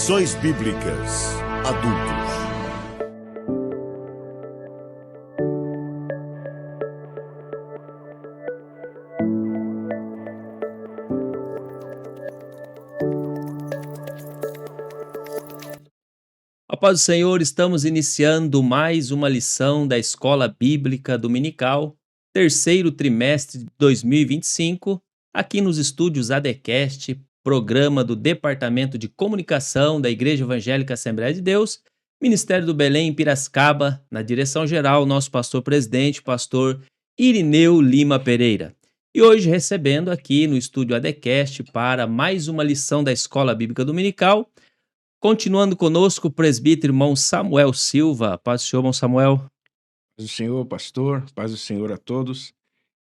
Lições Bíblicas Adultos. A paz do Senhor, estamos iniciando mais uma lição da Escola Bíblica Dominical, terceiro trimestre de 2025, aqui nos estúdios ADCast, programa do Departamento de Comunicação da Igreja Evangélica Assembleia de Deus, Ministério do Belém em Piracicaba, na direção geral, nosso pastor-presidente, pastor Irineu Lima Pereira. E hoje recebendo aqui no estúdio ADCast para mais uma lição da Escola Bíblica Dominical. Continuando conosco, o presbítero irmão Samuel Silva. Paz do Senhor, irmão Samuel. Paz do Senhor, pastor. Paz do Senhor a todos.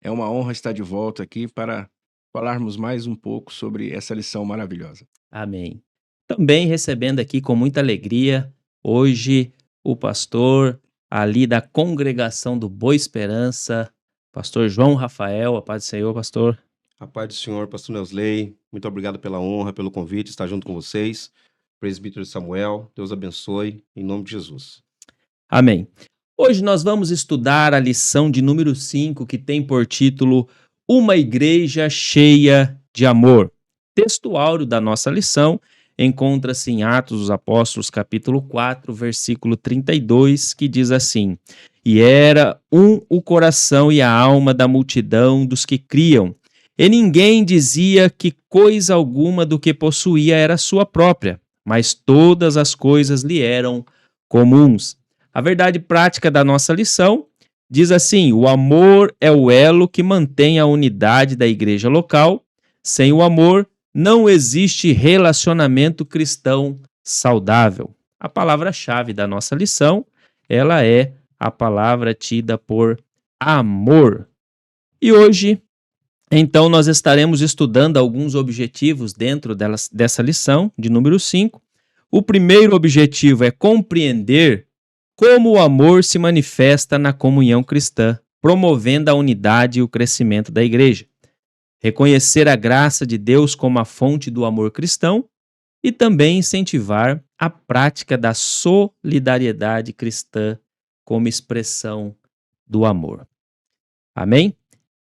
É uma honra estar de volta aqui para falarmos mais um pouco sobre essa lição maravilhosa. Amém. Também recebendo aqui com muita alegria, hoje, o pastor ali da congregação do Boa Esperança, pastor João Rafael. A paz do Senhor, pastor. A paz do Senhor, pastor Neusley. Muito obrigado pela honra, pelo convite, estar junto com vocês. Presbítero Samuel, Deus abençoe, em nome de Jesus. Amém. Hoje nós vamos estudar a lição de número 5, que tem por título Uma Igreja Cheia de Amor. Texto áureo da nossa lição encontra-se em Atos dos Apóstolos, capítulo 4, versículo 32, que diz assim: E era o coração e a alma da multidão dos que criam, e ninguém dizia que coisa alguma do que possuía era sua própria, mas todas as coisas lhe eram comuns. A verdade prática da nossa lição diz assim: o amor é o elo que mantém a unidade da igreja local. Sem o amor, não existe relacionamento cristão saudável. A palavra-chave da nossa lição, ela é a palavra tida por amor. E hoje, então, nós estaremos estudando alguns objetivos dentro dessa lição, de número 5. O primeiro objetivo é compreender como o amor se manifesta na comunhão cristã, promovendo a unidade e o crescimento da igreja. Reconhecer a graça de Deus como a fonte do amor cristão e também incentivar a prática da solidariedade cristã como expressão do amor. Amém?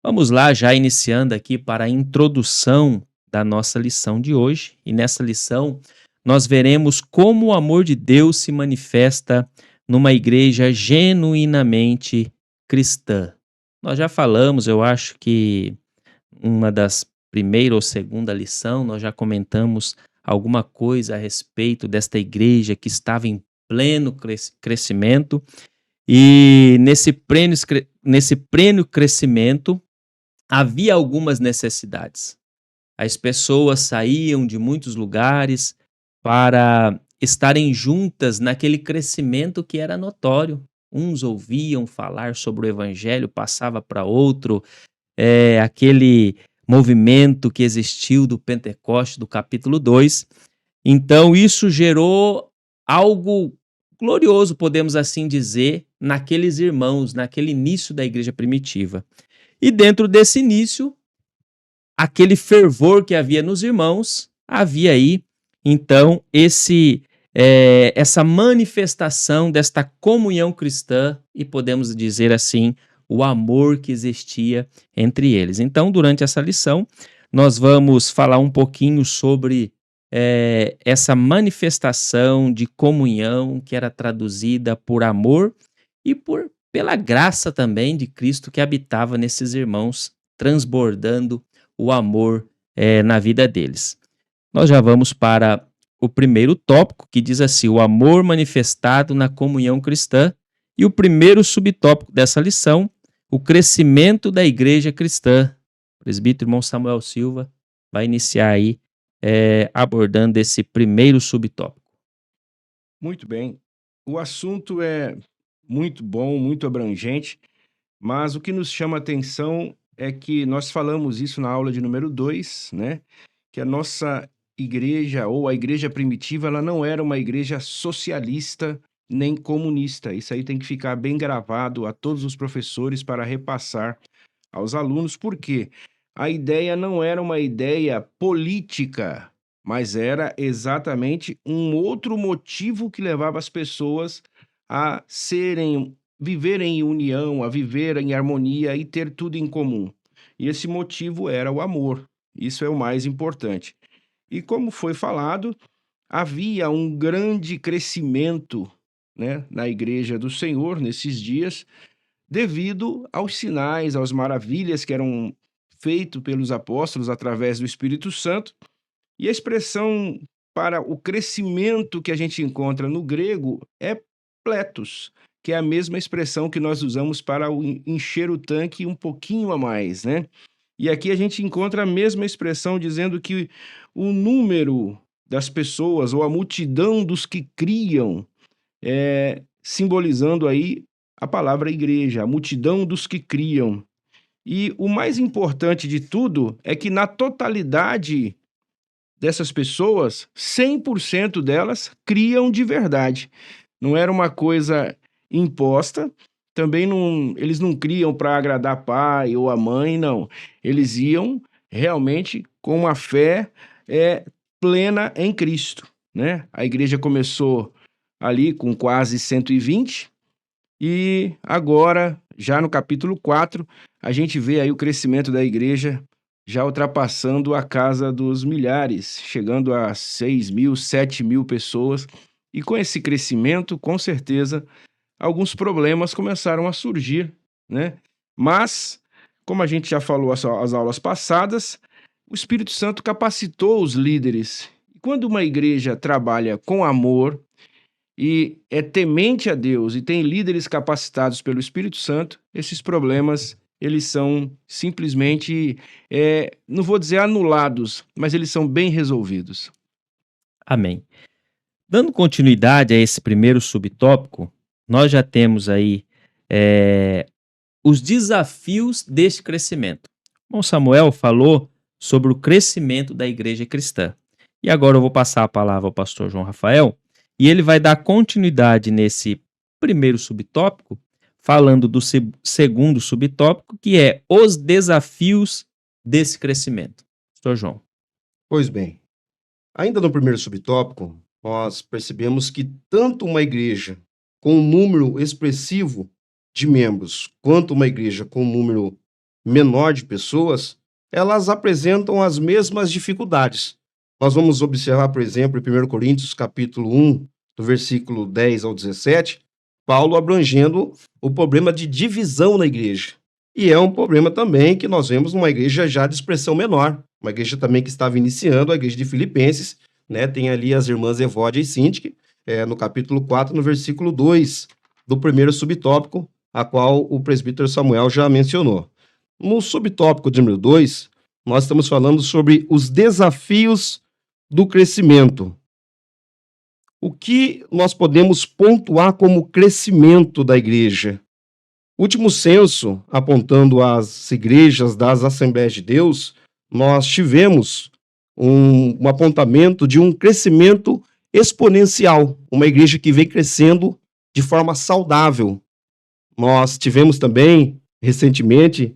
Vamos lá, já iniciando aqui para a introdução da nossa lição de hoje. E nessa lição, nós veremos como o amor de Deus se manifesta numa igreja genuinamente cristã. Nós já falamos, eu acho que uma das primeira ou segunda lição, nós já comentamos alguma coisa a respeito desta igreja que estava em pleno crescimento. E nesse pleno crescimento, havia algumas necessidades. As pessoas saíam de muitos lugares para estarem juntas naquele crescimento que era notório. Uns ouviam falar sobre o evangelho, passava para outro, aquele movimento que existiu do Pentecoste, do capítulo 2. Então, isso gerou algo glorioso, podemos assim dizer, naqueles irmãos, naquele início da igreja primitiva. E dentro desse início, aquele fervor que havia nos irmãos, havia aí, então, essa manifestação desta comunhão cristã e podemos dizer assim, o amor que existia entre eles. Então, durante essa lição, nós vamos falar um pouquinho sobre essa manifestação de comunhão que era traduzida por amor e pela graça também de Cristo que habitava nesses irmãos, transbordando o amor na vida deles. Nós já vamos para o primeiro tópico, que diz assim, o amor manifestado na comunhão cristã, e o primeiro subtópico dessa lição, o crescimento da igreja cristã. O presbítero irmão Samuel Silva vai iniciar aí abordando esse primeiro subtópico. Muito bem. O assunto é muito bom, muito abrangente, mas o que nos chama a atenção é que nós falamos isso na aula de número 2, né? Que a nossa igreja, ou a igreja primitiva, ela não era uma igreja socialista nem comunista. Isso aí tem que ficar bem gravado a todos os professores para repassar aos alunos, porque a ideia não era uma ideia política, mas era exatamente um outro motivo que levava as pessoas a viverem em união, a viver em harmonia e ter tudo em comum. E esse motivo era o amor. Isso é o mais importante. E como foi falado, havia um grande crescimento, né, na Igreja do Senhor nesses dias, devido aos sinais, às maravilhas que eram feitos pelos apóstolos através do Espírito Santo. E a expressão para o crescimento que a gente encontra no grego é pletos, que é a mesma expressão que nós usamos para encher o tanque um pouquinho a mais, né? E aqui a gente encontra a mesma expressão dizendo que o número das pessoas ou a multidão dos que criam, simbolizando aí a palavra igreja, a multidão dos que criam. E o mais importante de tudo é que na totalidade dessas pessoas, 100% delas criam de verdade. Não era uma coisa imposta, também eles não criam para agradar pai ou a mãe, não. Eles iam realmente com uma fé plena em Cristo, né? A igreja começou ali com quase 120 e agora, já no capítulo 4, a gente vê aí o crescimento da igreja já ultrapassando a casa dos milhares, chegando a 6.000, 7.000 pessoas. E com esse crescimento, com certeza, alguns problemas começaram a surgir, né? Mas, como a gente já falou as aulas passadas, o Espírito Santo capacitou os líderes. E quando uma igreja trabalha com amor e é temente a Deus e tem líderes capacitados pelo Espírito Santo, esses problemas eles são simplesmente, não vou dizer anulados, mas eles são bem resolvidos. Amém. Dando continuidade a esse primeiro subtópico, nós já temos aí os desafios deste crescimento. Bom, Samuel falou sobre o crescimento da igreja cristã. E agora eu vou passar a palavra ao pastor João Rafael, e ele vai dar continuidade nesse primeiro subtópico, falando do segundo subtópico, que é os desafios desse crescimento. Pastor João. Pois bem, ainda no primeiro subtópico, nós percebemos que tanto uma igreja com um número expressivo de membros, quanto uma igreja com um número menor de pessoas, elas apresentam as mesmas dificuldades. Nós vamos observar, por exemplo, em 1 Coríntios, capítulo 1, do versículo 10 ao 17, Paulo abrangendo o problema de divisão na igreja. E é um problema também que nós vemos numa igreja já de expressão menor, uma igreja também que estava iniciando, a igreja de Filipenses, né? Tem ali as irmãs Evódia e Síntique, no capítulo 4, no versículo 2, do primeiro subtópico, a qual o presbítero Samuel já mencionou. No subtópico de número 2, nós estamos falando sobre os desafios do crescimento. O que nós podemos pontuar como crescimento da igreja? O último censo, apontando as igrejas das Assembleias de Deus, nós tivemos um apontamento de um crescimento exponencial, uma igreja que vem crescendo de forma saudável. Nós tivemos também, recentemente,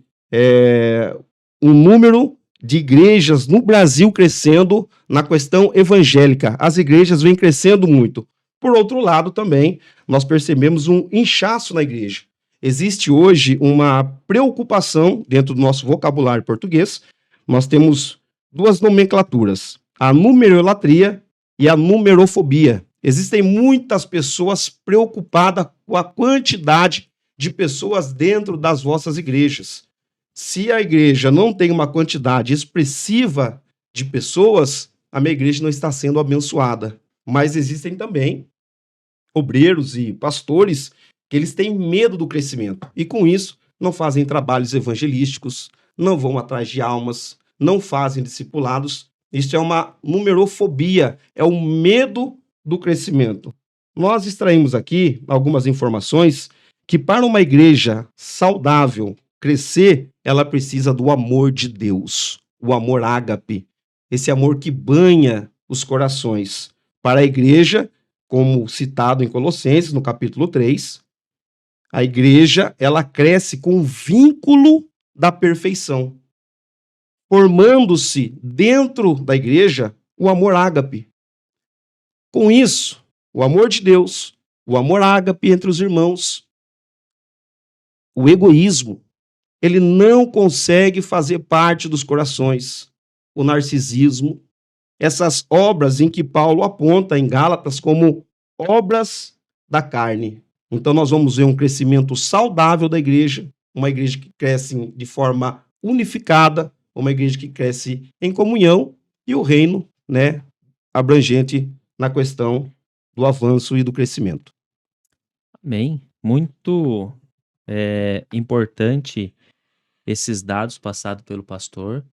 um número de igrejas no Brasil crescendo na questão evangélica. As igrejas vêm crescendo muito. Por outro lado, também, nós percebemos um inchaço na igreja. Existe hoje uma preocupação dentro do nosso vocabulário português. Nós temos duas nomenclaturas, a numerolatria e a numerofobia. Existem muitas pessoas preocupadas com a quantidade de pessoas dentro das vossas igrejas. Se a igreja não tem uma quantidade expressiva de pessoas, a minha igreja não está sendo abençoada. Mas existem também obreiros e pastores que eles têm medo do crescimento. E com isso, não fazem trabalhos evangelísticos, não vão atrás de almas, não fazem discipulados. Isso é uma numerofobia, é o medo do crescimento. Nós extraímos aqui algumas informações que para uma igreja saudável crescer, ela precisa do amor de Deus, o amor ágape, esse amor que banha os corações. Para a igreja, como citado em Colossenses, no capítulo 3, a igreja, ela cresce com o vínculo da perfeição, formando-se dentro da igreja o amor ágape. Com isso, o amor de Deus, o amor ágape entre os irmãos, o egoísmo, ele não consegue fazer parte dos corações. O narcisismo, essas obras em que Paulo aponta em Gálatas como obras da carne. Então nós vamos ver um crescimento saudável da igreja, uma igreja que cresce de forma unificada, uma igreja que cresce em comunhão e o reino, né, abrangente na questão do avanço e do crescimento. Amém. Muito importante esses dados passados pelo pastor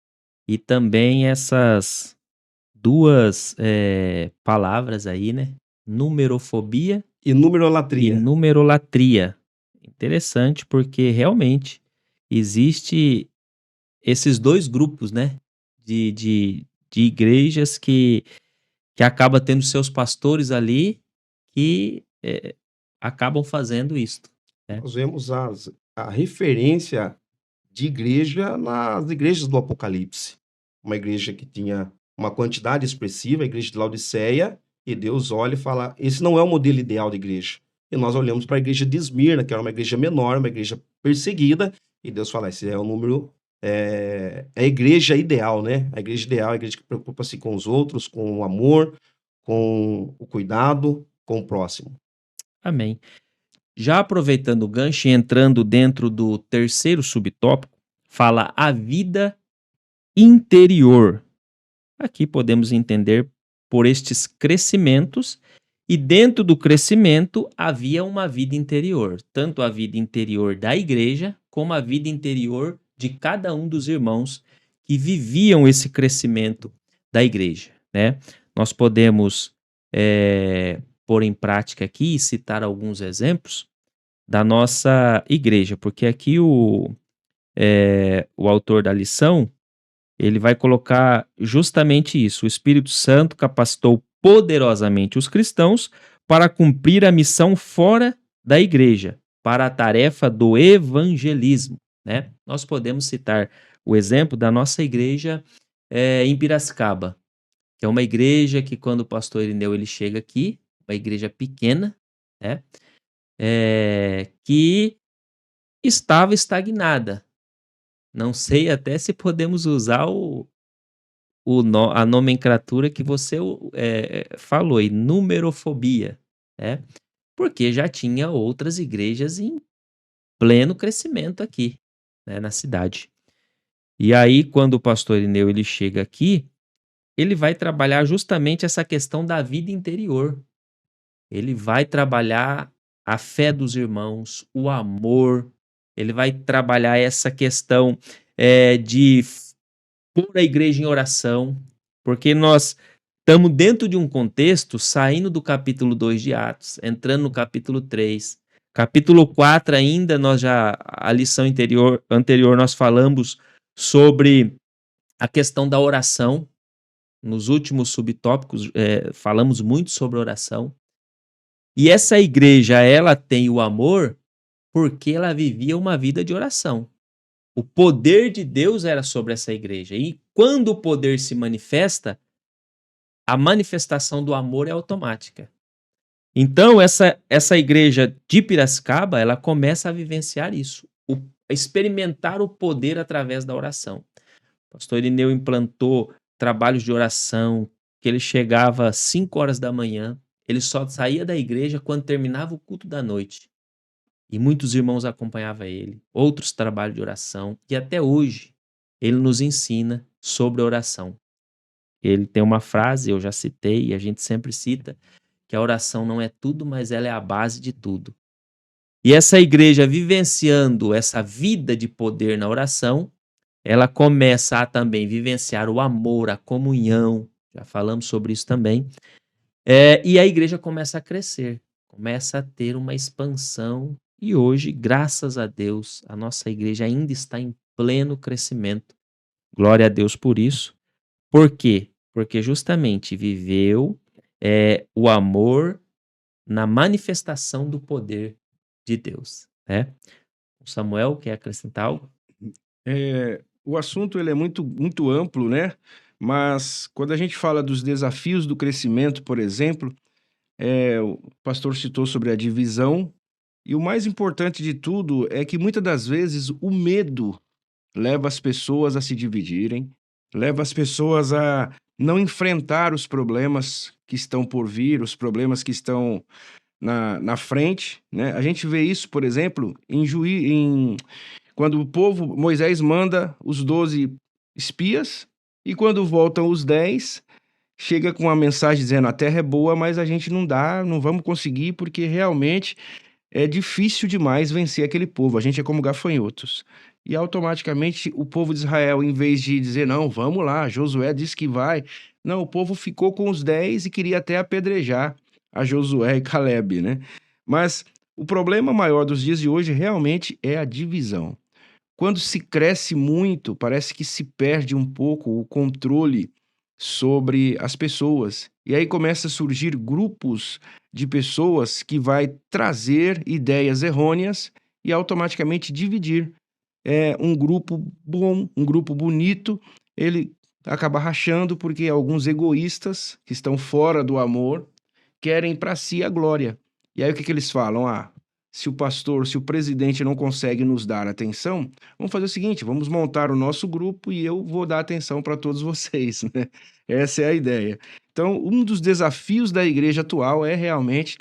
e também essas duas palavras aí, né? Numerofobia E e numerolatria. numerolatria. Interessante porque realmente existe esses dois grupos, né? De igrejas que acaba tendo seus pastores ali que acabam fazendo isto. Nós vemos a referência de igreja nas igrejas do Apocalipse. Uma igreja que tinha uma quantidade expressiva, a igreja de Laodiceia, e Deus olha e fala, esse não é o modelo ideal de igreja. E nós olhamos para a igreja de Esmirna, que era uma igreja menor, uma igreja perseguida, e Deus fala, esse é o número, é a igreja ideal, né? A igreja ideal é a igreja que preocupa-se com os outros, com o amor, com o cuidado, com o próximo. Amém. Já aproveitando o gancho e entrando dentro do terceiro subtópico, fala a vida interior. Aqui podemos entender por estes crescimentos, e dentro do crescimento havia uma vida interior, tanto a vida interior da igreja, como a vida interior de cada um dos irmãos que viviam esse crescimento da igreja, né? Nós podemos pôr em prática aqui e citar alguns exemplos da nossa igreja, porque aqui o autor da lição, ele vai colocar justamente isso. O Espírito Santo capacitou poderosamente os cristãos para cumprir a missão fora da igreja, para a tarefa do evangelismo, né? Nós podemos citar o exemplo da nossa igreja em Piracicaba, que é uma igreja que quando o pastor Irineu ele chega aqui, uma igreja pequena, né? Que estava estagnada. Não sei até se podemos usar a nomenclatura que você falou aí, numerofobia, né? Porque já tinha outras igrejas em pleno crescimento aqui, né, na cidade. E aí, quando o pastor Irineu ele chega aqui, ele vai trabalhar justamente essa questão da vida interior. Ele vai trabalhar a fé dos irmãos, o amor, ele vai trabalhar essa questão de pôr a igreja em oração, porque nós estamos dentro de um contexto, saindo do capítulo 2 de Atos, entrando no capítulo 3. Capítulo 4 ainda, a lição anterior nós falamos sobre a questão da oração. Nos últimos subtópicos falamos muito sobre oração. E essa igreja, ela tem o amor porque ela vivia uma vida de oração. O poder de Deus era sobre essa igreja. E quando o poder se manifesta, a manifestação do amor é automática. Então, essa igreja de Piracicaba, ela começa a vivenciar isso, a experimentar o poder através da oração. O pastor Irineu implantou trabalhos de oração, que ele chegava às 5 horas da manhã, ele só saía da igreja quando terminava o culto da noite. E muitos irmãos acompanhavam ele, outros trabalhos de oração, e até hoje ele nos ensina sobre oração. Ele tem uma frase, eu já citei, e a gente sempre cita, que a oração não é tudo, mas ela é a base de tudo. E essa igreja vivenciando essa vida de poder na oração, ela começa a também vivenciar o amor, a comunhão, já falamos sobre isso também, e a igreja começa a crescer, começa a ter uma expansão, e hoje, graças a Deus, a nossa igreja ainda está em pleno crescimento. Glória a Deus por isso. Por quê? Porque justamente viveu o amor na manifestação do poder de Deus, né? O Samuel quer acrescentar algo? O assunto ele é muito, muito amplo, né? Mas quando a gente fala dos desafios do crescimento, por exemplo, o pastor citou sobre a divisão, e o mais importante de tudo é que muitas das vezes o medo leva as pessoas a se dividirem, leva as pessoas a não enfrentar os problemas que estão por vir, os problemas que estão na frente, né? A gente vê isso, por exemplo, quando o povo, Moisés manda os 12 espias, e quando voltam os 10, chega com uma mensagem dizendo: a terra é boa, mas a gente não vamos conseguir, porque realmente é difícil demais vencer aquele povo, a gente é como gafanhotos. E automaticamente o povo de Israel, em vez de dizer: não, vamos lá, Josué disse que vai, não, o povo ficou com os 10 e queria até apedrejar a Josué e Calebe, né? Mas o problema maior dos dias de hoje realmente é a divisão. Quando se cresce muito, parece que se perde um pouco o controle sobre as pessoas. E aí começa a surgir grupos de pessoas que vai trazer ideias errôneas e automaticamente dividir. É um grupo bom, um grupo bonito, ele acaba rachando porque alguns egoístas que estão fora do amor querem para si a glória. E aí o que eles falam? Se o presidente não consegue nos dar atenção, vamos fazer o seguinte: vamos montar o nosso grupo e eu vou dar atenção para todos vocês, né? Essa é a ideia. Então, um dos desafios da igreja atual é realmente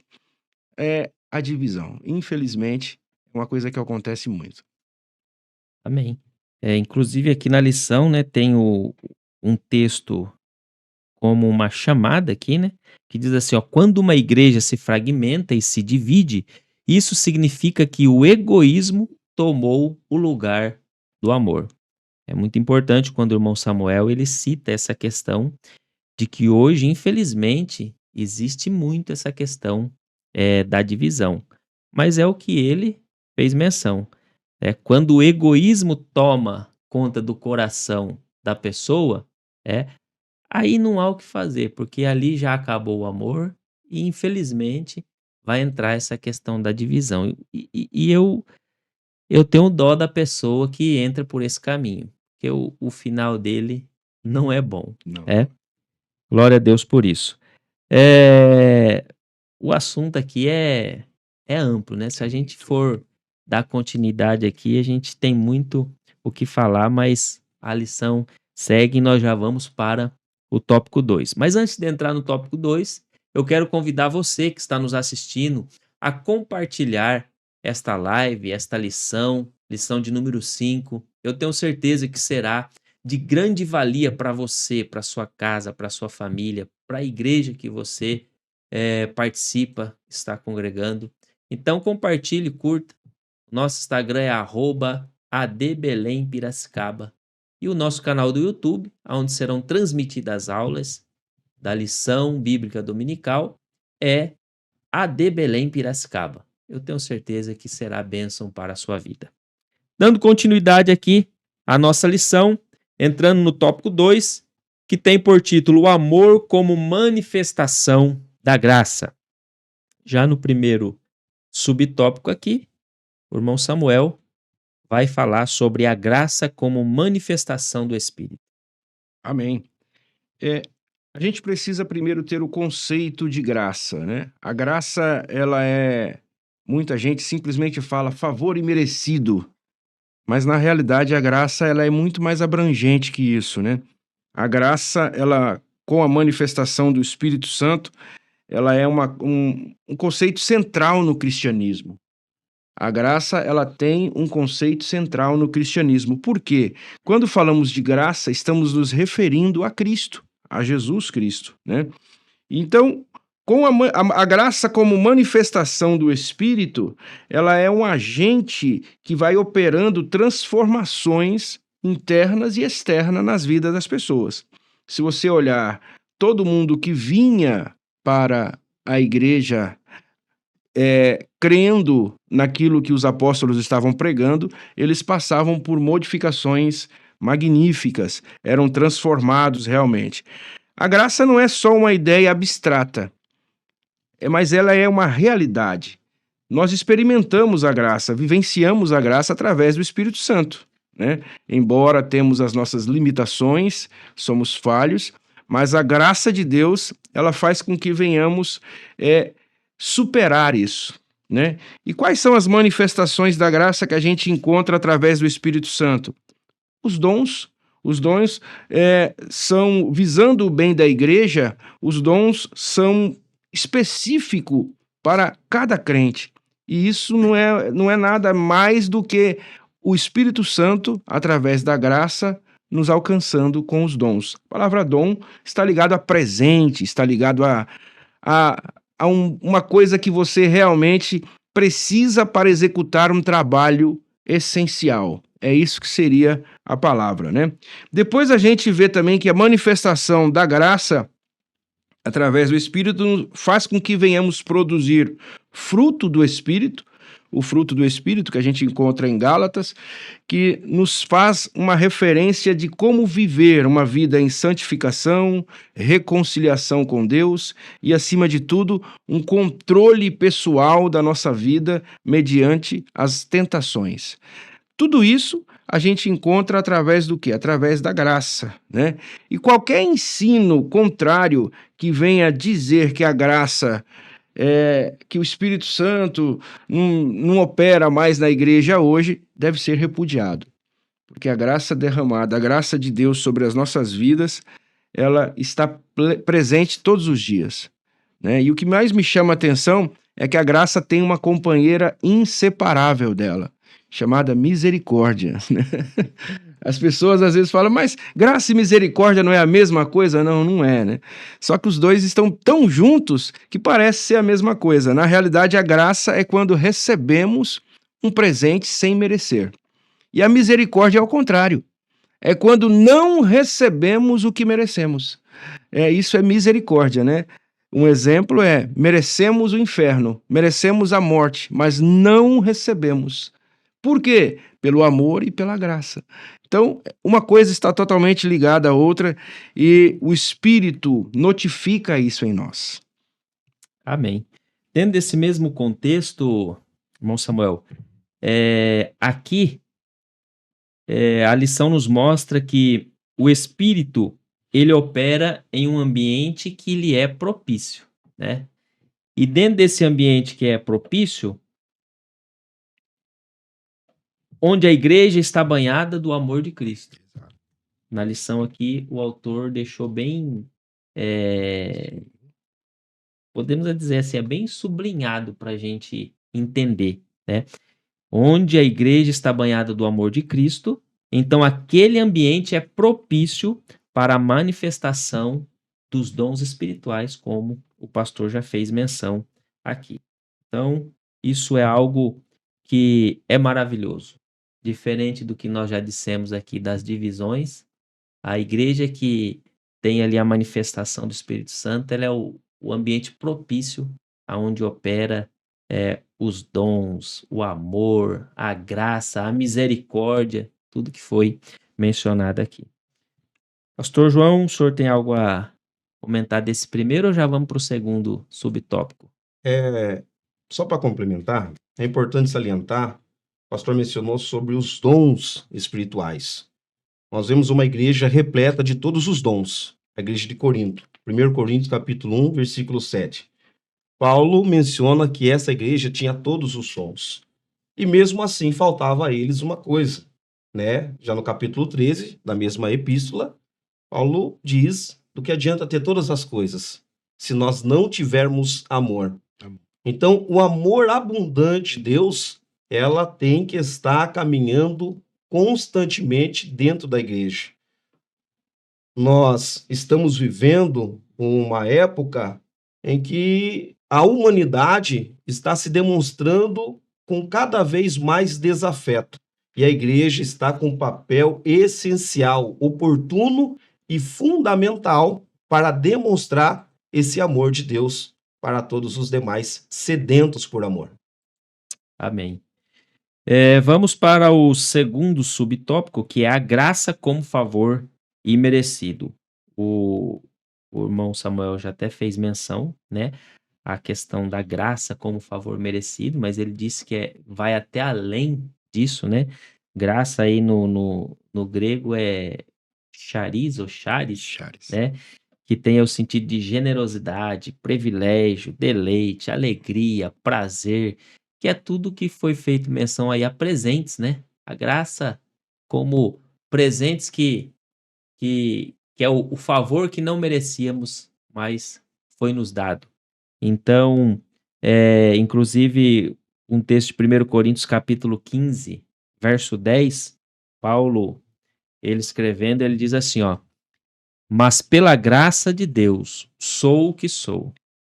a divisão. Infelizmente, é uma coisa que acontece muito. Amém. Inclusive aqui na lição, né, tem um texto como uma chamada aqui, né, que diz assim, ó: quando uma igreja se fragmenta e se divide, isso significa que o egoísmo tomou o lugar do amor. É muito importante quando o irmão Samuel ele cita essa questão de que hoje, infelizmente, existe muito essa questão da divisão. Mas é o que ele fez menção. Quando o egoísmo toma conta do coração da pessoa, aí não há o que fazer, porque ali já acabou o amor e, infelizmente, vai entrar essa questão da divisão. E eu tenho dó da pessoa que entra por esse caminho, porque o final dele não é bom. Não. Glória a Deus por isso. O assunto aqui é amplo, né? Se a gente for dar continuidade aqui, a gente tem muito o que falar, mas a lição segue e nós já vamos para o tópico 2. Mas antes de entrar no tópico 2, eu quero convidar você que está nos assistindo a compartilhar esta live, esta lição de número 5. Eu tenho certeza que será de grande valia para você, para sua casa, para sua família, para a igreja que você participa, está congregando. Então compartilhe, curta. Nosso Instagram é @adbelempiracicaba e o nosso canal do YouTube, onde serão transmitidas as aulas da lição bíblica dominical, é AD Piracicaba. Eu tenho certeza que será bênção para a sua vida. Dando continuidade aqui à nossa lição, entrando no tópico 2, que tem por título o amor como manifestação da graça. Já no primeiro subtópico aqui, o irmão Samuel vai falar sobre a graça como manifestação do Espírito. Amém. A gente precisa primeiro ter o conceito de graça, né? A graça, muita gente simplesmente fala favor imerecido, mas na realidade a graça ela é muito mais abrangente que isso, né? A graça, com a manifestação do Espírito Santo, ela é um conceito central no cristianismo. A graça, ela tem um conceito central no cristianismo. Por quê? Quando falamos de graça, estamos nos referindo a Cristo, a Jesus Cristo, né? Então, com a graça como manifestação do Espírito, ela é um agente que vai operando transformações internas e externas nas vidas das pessoas. Se você olhar todo mundo que vinha para a igreja crendo naquilo que os apóstolos estavam pregando, eles passavam por modificações magníficas, eram transformados realmente. A graça não é só uma ideia abstrata, mas ela é uma realidade. Nós experimentamos a graça, vivenciamos a graça através do Espírito Santo, né? Embora temos as nossas limitações, somos falhos, mas a graça de Deus, ela faz com que venhamos superar isso, né? E quais são as manifestações da graça que a gente encontra através do Espírito Santo? Os dons. Os dons são, visando o bem da igreja, os dons são específicos para cada crente. E isso não é nada mais do que o Espírito Santo, através da graça, nos alcançando com os dons. A palavra dom está ligado a presente, está ligado a uma coisa que você realmente precisa para executar um trabalho essencial. É isso que seria a palavra, né? Depois a gente vê também que a manifestação da graça, através do Espírito, faz com que venhamos produzir fruto do Espírito, o fruto do Espírito que a gente encontra em Gálatas, que nos faz uma referência de como viver uma vida em santificação, reconciliação com Deus e, acima de tudo, um controle pessoal da nossa vida mediante as tentações. Tudo isso a gente encontra através do quê? Através da graça, né? E qualquer ensino contrário que venha dizer que a graça, que o Espírito Santo não opera mais na igreja hoje, deve ser repudiado. Porque a graça derramada, a graça de Deus sobre as nossas vidas, ela está presente todos os dias, né? E o que mais me chama a atenção é que a graça tem uma companheira inseparável dela, chamada misericórdia. As pessoas às vezes falam, mas graça e misericórdia não é a mesma coisa? Não, não é, né? Só que os dois estão tão juntos que parece ser a mesma coisa. Na realidade, a graça é quando recebemos um presente sem merecer. E a misericórdia é ao contrário. É quando não recebemos o que merecemos. Isso é misericórdia, né? Um exemplo é, merecemos o inferno, merecemos a morte, mas não recebemos. Por quê? Pelo amor e pela graça. Então, uma coisa está totalmente ligada à outra e o Espírito notifica isso em nós. Amém. Dentro desse mesmo contexto, irmão Samuel, aqui a lição nos mostra que o Espírito, ele opera em um ambiente que lhe é propício, né? E dentro desse ambiente que é propício, onde a igreja está banhada do amor de Cristo. Na lição aqui, o autor deixou bem, podemos dizer assim, bem sublinhado para a gente entender, né? Onde a igreja está banhada do amor de Cristo, então aquele ambiente é propício para a manifestação dos dons espirituais, como o pastor já fez menção aqui. Então, isso é algo que é maravilhoso. Diferente do que nós já dissemos aqui das divisões, a igreja que tem ali a manifestação do Espírito Santo, ela é o ambiente propício aonde opera os dons, o amor, a graça, a misericórdia, tudo que foi mencionado aqui. Pastor João, o senhor tem algo a comentar desse primeiro ou já vamos para o segundo subtópico? Só para complementar, é importante salientar, o pastor mencionou sobre os dons espirituais. Nós vemos uma igreja repleta de todos os dons, a igreja de Corinto. 1 Coríntios capítulo 1, versículo 7. Paulo menciona que essa igreja tinha todos os dons. E mesmo assim faltava a eles uma coisa, né? Já no capítulo 13 da mesma epístola, Paulo diz do que adianta ter todas as coisas se nós não tivermos amor. Então, o amor abundante de Deus, ela tem que estar caminhando constantemente dentro da igreja. Nós estamos vivendo uma época em que a humanidade está se demonstrando com cada vez mais desafeto. E a igreja está com um papel essencial, oportuno e fundamental para demonstrar esse amor de Deus para todos os demais sedentos por amor. Amém. Vamos para o segundo subtópico, que é a graça como favor imerecido. O irmão Samuel já até fez menção, né, a questão da graça como favor merecido, mas ele disse que vai até além disso, né, Graça aí no grego é charis ou charis, Charis. né? Que tem o sentido de generosidade, privilégio, deleite, alegria, prazer, que é tudo que foi feito menção aí a presentes, né? A graça como presentes que é o favor que não merecíamos, mas foi nos dado. Então, inclusive, um texto de 1 Coríntios capítulo 15, verso 10, Paulo, ele escrevendo, ele diz assim, ó: mas pela graça de Deus sou o que sou,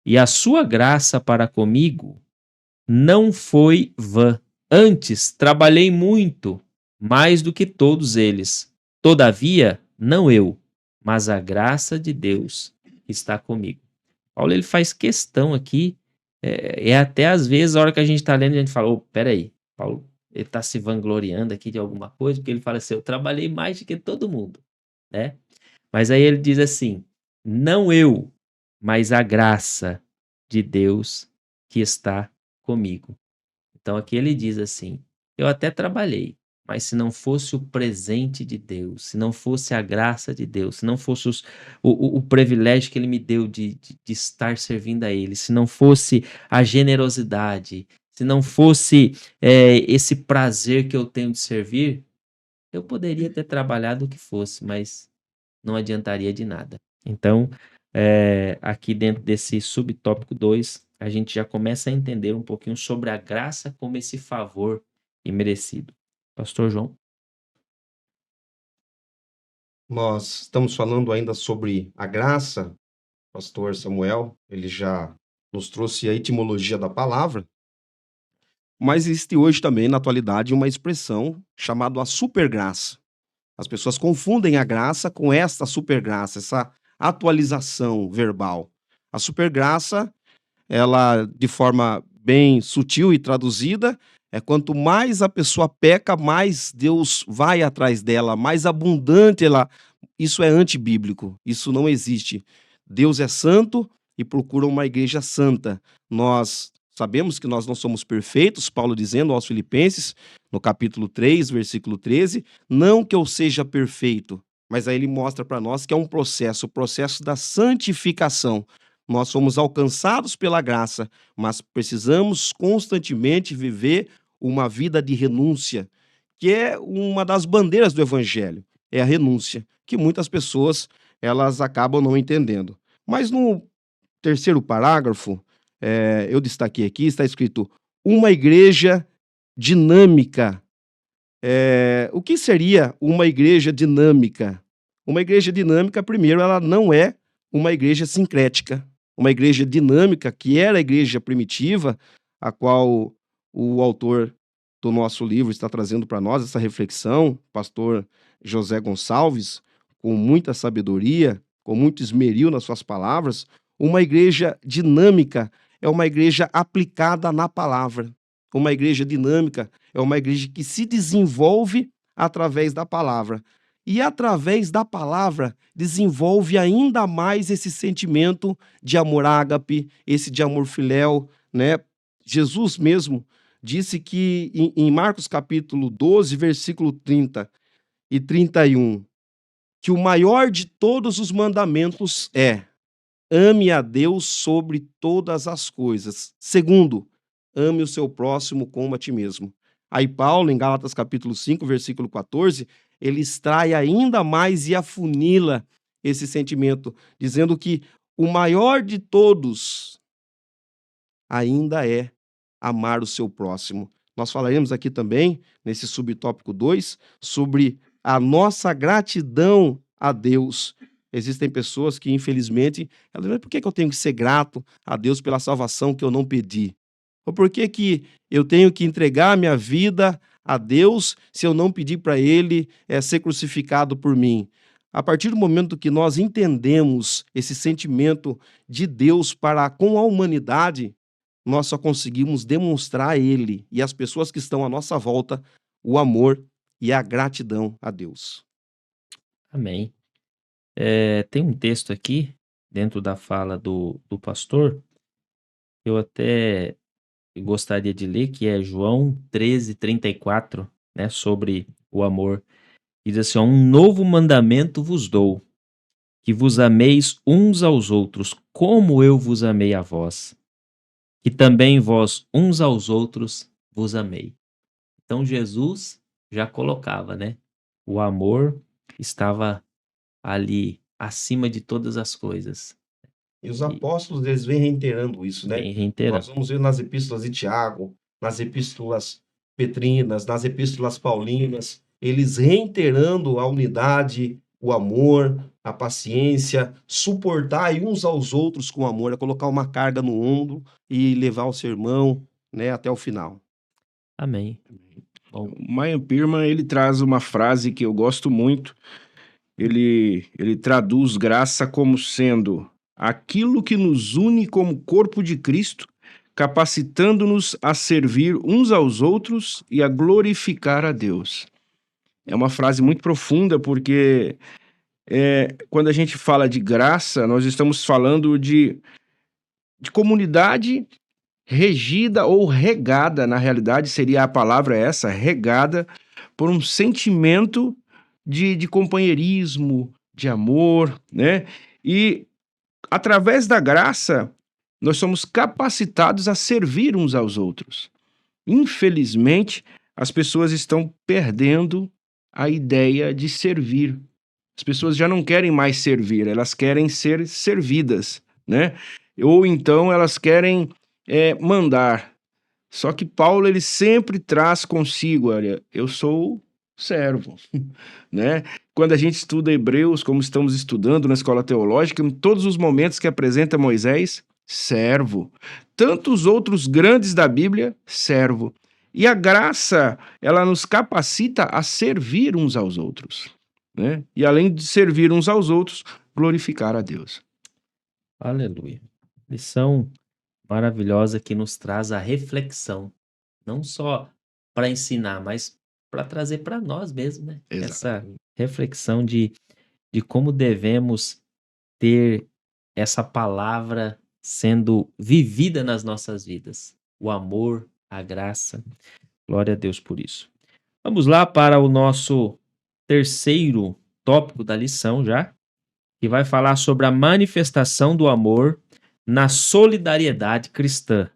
e a sua graça para comigo não foi vã. Antes trabalhei muito, mais do que todos eles. Todavia, não eu, mas a graça de Deus está comigo. Paulo, ele faz questão aqui, até às vezes, a hora que a gente está lendo, a gente fala, peraí, Paulo, ele está se vangloriando aqui de alguma coisa, porque ele fala assim, eu trabalhei mais do que todo mundo, né? Mas aí ele diz assim, não eu, mas a graça de Deus que está comigo. Então aqui ele diz assim, eu até trabalhei, mas se não fosse o presente de Deus, se não fosse a graça de Deus, se não fosse o privilégio que ele me deu de estar servindo a ele, se não fosse a generosidade, se não fosse esse prazer que eu tenho de servir, eu poderia ter trabalhado o que fosse, mas não adiantaria de nada. Então, aqui dentro desse subtópico 2, a gente já começa a entender um pouquinho sobre a graça como esse favor imerecido. Pastor João? Nós estamos falando ainda sobre a graça. Pastor Samuel, ele já nos trouxe a etimologia da palavra, mas existe hoje também, na atualidade, uma expressão chamada a supergraça. As pessoas confundem a graça com esta supergraça, essa atualização verbal. A supergraça, ela, de forma bem sutil e traduzida, é quanto mais a pessoa peca, mais Deus vai atrás dela, mais abundante ela. Isso é antibíblico, isso não existe. Deus é santo e procura uma igreja santa. Nós sabemos que nós não somos perfeitos, Paulo dizendo aos Filipenses, no capítulo 3, versículo 13, não que eu seja perfeito, mas aí ele mostra para nós que é um processo, o processo da santificação. Nós somos alcançados pela graça, mas precisamos constantemente viver uma vida de renúncia, que é uma das bandeiras do evangelho, é a renúncia, que muitas pessoas elas acabam não entendendo. Mas no terceiro parágrafo, eu destaquei aqui, está escrito uma igreja dinâmica. O que seria uma igreja dinâmica? Uma igreja dinâmica, primeiro, ela não é uma igreja sincrética. Uma igreja dinâmica, que era a igreja primitiva, a qual o autor do nosso livro está trazendo para nós essa reflexão, pastor José Gonçalves, com muita sabedoria, com muito esmeril nas suas palavras. Uma igreja dinâmica é uma igreja aplicada na palavra. Uma igreja dinâmica é uma igreja que se desenvolve através da palavra. E através da palavra desenvolve ainda mais esse sentimento de amor ágape, esse de amor filéu, né? Jesus mesmo disse que em Marcos capítulo 12, versículo 30 e 31, que o maior de todos os mandamentos é: ame a Deus sobre todas as coisas. Segundo, ame o seu próximo como a ti mesmo. Aí Paulo, em Gálatas capítulo 5, versículo 14, ele extrai ainda mais e afunila esse sentimento, dizendo que o maior de todos ainda é amar o seu próximo. Nós falaremos aqui também, nesse subtópico 2, sobre a nossa gratidão a Deus. Existem pessoas que, infelizmente, elas dizem, por que eu tenho que ser grato a Deus pela salvação que eu não pedi? Ou por que eu tenho que entregar minha vida a Deus se eu não pedir para Ele ser crucificado por mim? A partir do momento que nós entendemos esse sentimento de Deus para com a humanidade, nós só conseguimos demonstrar a Ele e às pessoas que estão à nossa volta o amor e a gratidão a Deus. Amém. Tem um texto aqui, dentro da fala do pastor, que eu até gostaria de ler, que é João 13, 34, né, sobre o amor. E diz assim, ó, um novo mandamento vos dou, que vos ameis uns aos outros, como eu vos amei a vós, que também vós uns aos outros vos amei. Então Jesus já colocava, né? O amor estava ali acima de todas as coisas. E os apóstolos, eles vêm reiterando isso, né? Bem Nós reiterando. vamos ver nas epístolas de Tiago, nas epístolas petrinas, nas epístolas paulinas, eles reiterando a unidade, o amor, a paciência, suportar uns aos outros com amor, é colocar uma carga no ombro e levar o seu irmão, né, até o final. Amém. Bom, O Mayan Pirman, ele traz uma frase que eu gosto muito. Ele traduz graça como sendo aquilo que nos une como corpo de Cristo, capacitando-nos a servir uns aos outros e a glorificar a Deus. É uma frase muito profunda, porque quando a gente fala de graça, nós estamos falando de comunidade regida ou regada, na realidade seria a palavra essa, regada por um sentimento de companheirismo, de amor, né? E através da graça, nós somos capacitados a servir uns aos outros. Infelizmente, as pessoas estão perdendo a ideia de servir. As pessoas já não querem mais servir, elas querem ser servidas, né? Ou então elas querem mandar. Só que Paulo, ele sempre traz consigo, olha, eu sou servo, né? Quando a gente estuda Hebreus, como estamos estudando na escola teológica, em todos os momentos que apresenta Moisés, servo. Tantos outros grandes da Bíblia, servo. E a graça, ela nos capacita a servir uns aos outros, né? E além de servir uns aos outros, glorificar a Deus. aleluia. Lição maravilhosa que nos traz a reflexão, não só para ensinar, mas para trazer para nós mesmos, né? Exato. Essa reflexão de como devemos ter essa palavra sendo vivida nas nossas vidas. O amor, a graça. Glória a Deus por isso. Vamos lá para o nosso terceiro tópico da lição já, que vai falar sobre a manifestação do amor na solidariedade cristã.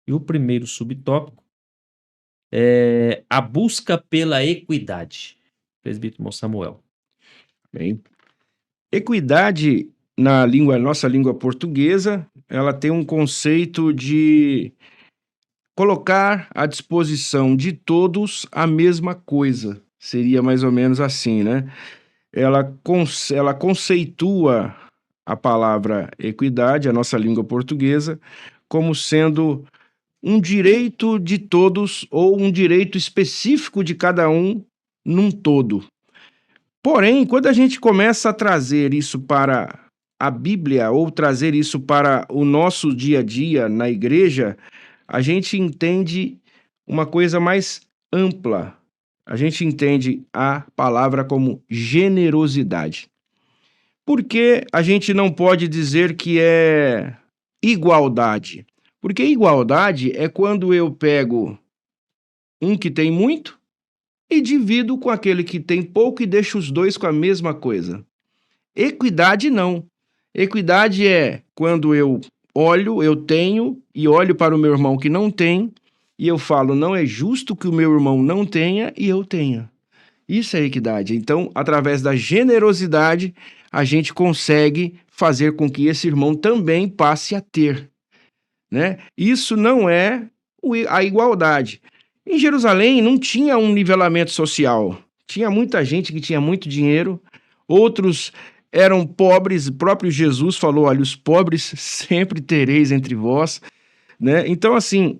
E o primeiro subtópico é a busca pela equidade. Presbítero irmão Samuel. Bem, equidade nossa língua portuguesa, ela tem um conceito de colocar à disposição de todos a mesma coisa. Seria mais ou menos assim, né? Ela conceitua a palavra equidade, a nossa língua portuguesa, como sendo um direito de todos ou um direito específico de cada um num todo. Porém, quando a gente começa a trazer isso para a Bíblia ou trazer isso para o nosso dia a dia na igreja, a gente entende uma coisa mais ampla. A gente entende a palavra como generosidade. Por que a gente não pode dizer que é igualdade? Porque igualdade é quando eu pego um que tem muito e divido com aquele que tem pouco e deixo os dois com a mesma coisa. Equidade não. Equidade é quando eu tenho e olho para o meu irmão que não tem e eu falo, não é justo que o meu irmão não tenha e eu tenha. Isso é equidade. Então, através da generosidade, a gente consegue fazer com que esse irmão também passe a ter, né? Isso não é a igualdade. Em Jerusalém não tinha um nivelamento social. Tinha muita gente que tinha muito dinheiro, outros eram pobres. O próprio Jesus falou, olha, os pobres sempre tereis entre vós, né? Então, assim,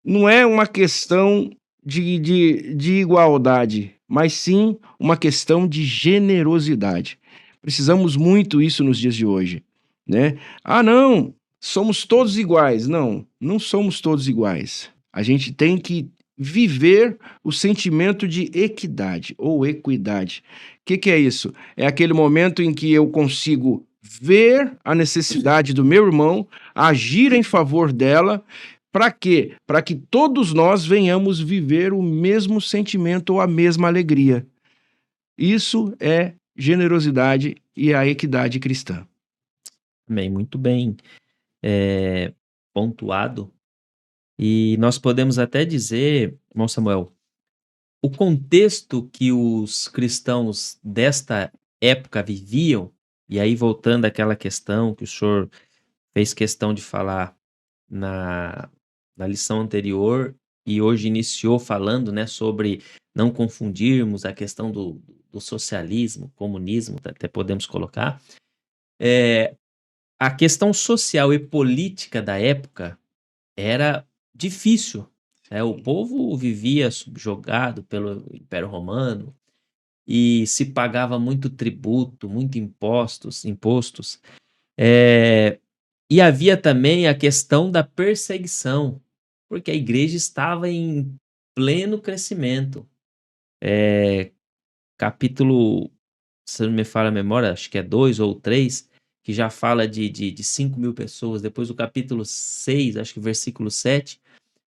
não é uma questão de igualdade, mas sim uma questão de generosidade. Precisamos muito isso nos dias de hoje, né? Ah, não, somos todos iguais. Não, não somos todos iguais. A gente tem que viver o sentimento de equidade ou equidade. O que é isso? É aquele momento em que eu consigo ver a necessidade do meu irmão, agir em favor dela, Para quê? Para que todos nós venhamos viver o mesmo sentimento ou a mesma alegria. Isso é generosidade e a equidade cristã. Amém, muito bem pontuado. E nós podemos até dizer, irmão Samuel, o contexto que os cristãos desta época viviam, e aí voltando àquela questão que o senhor fez questão de falar na, na lição anterior, e hoje iniciou falando, né, sobre não confundirmos a questão do socialismo, comunismo, até podemos colocar. A questão social e política da época era difícil, né? O povo vivia subjugado pelo Império Romano e se pagava muito tributo, muito impostos. E havia também a questão da perseguição, porque a igreja estava em pleno crescimento. Capítulo, se não me falha a memória, acho que é 2 ou 3, que já fala de 5.000 pessoas. Depois o capítulo 6, acho que versículo 7,